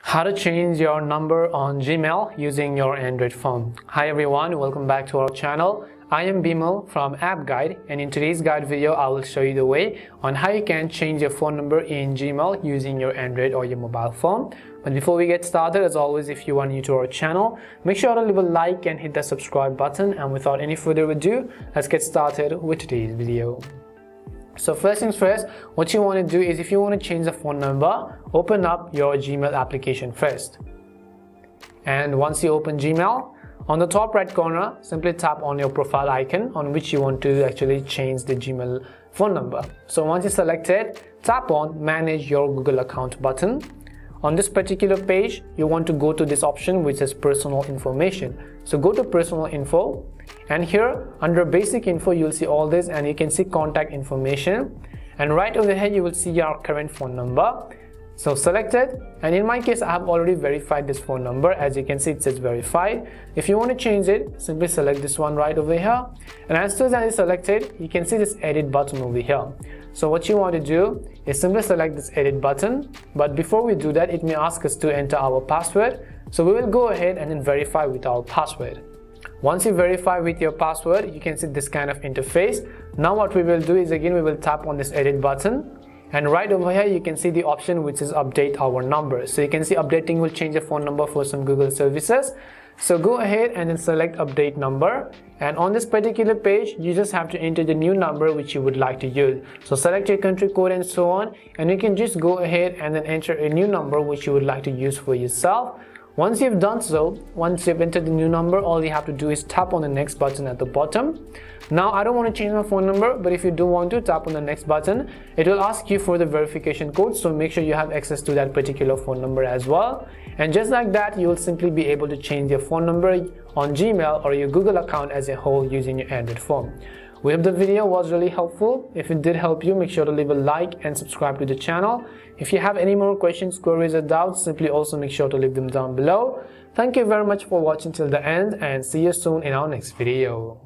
How to change your number on Gmail using your Android phone. Hi everyone, welcome back to our channel. I am Bimal from App Guide, and in today's guide video I will show you the way on how you can change your phone number in Gmail using your Android or your mobile phone. But before we get started, as always, if you are new to our channel, make sure to leave a like and hit the subscribe button. And without any further ado, let's get started with today's video. So first things first, what you want to do is if you want to change the phone number, open up your Gmail application first. And once you open Gmail, on the top right corner, simply tap on your profile icon on which you want to actually change the Gmail phone number. So once you select it, tap on Manage Your Google Account button. On this particular page, you want to go to this option which says Personal Information. So go to Personal Info, and here under Basic Info you'll see all this, and you can see Contact Information, and right over here you will see your current phone number. So select it, and in my case I have already verified this phone number. As you can see, it says verified. If you want to change it, simply select this one right over here, and as soon as I select it, you can see this edit button over here. So what you want to do is simply select this edit button, but before we do that, it may ask us to enter our password. So we will go ahead and then verify with our password. Once you verify with your password, you can see this kind of interface. Now what we will do is again we will tap on this edit button, and right over here you can see the option which is update our number. So you can see updating will change your phone number for some Google services. So go ahead and then select update number, and on this particular page you just have to enter the new number which you would like to use. So select your country code and so on, and you can just go ahead and then enter a new number which you would like to use for yourself. Once you've done so, once you've entered the new number, all you have to do is tap on the next button at the bottom. Now I don't want to change my phone number, but if you do want to, tap on the next button. It will ask you for the verification code, so make sure you have access to that particular phone number as well. And just like that, you will simply be able to change your phone number on Gmail or your Google account as a whole using your Android phone. We hope the video was really helpful. If it did help you, make sure to leave a like and subscribe to the channel. If you have any more questions, queries or doubts, simply also make sure to leave them down below. Thank you very much for watching till the end, and see you soon in our next video.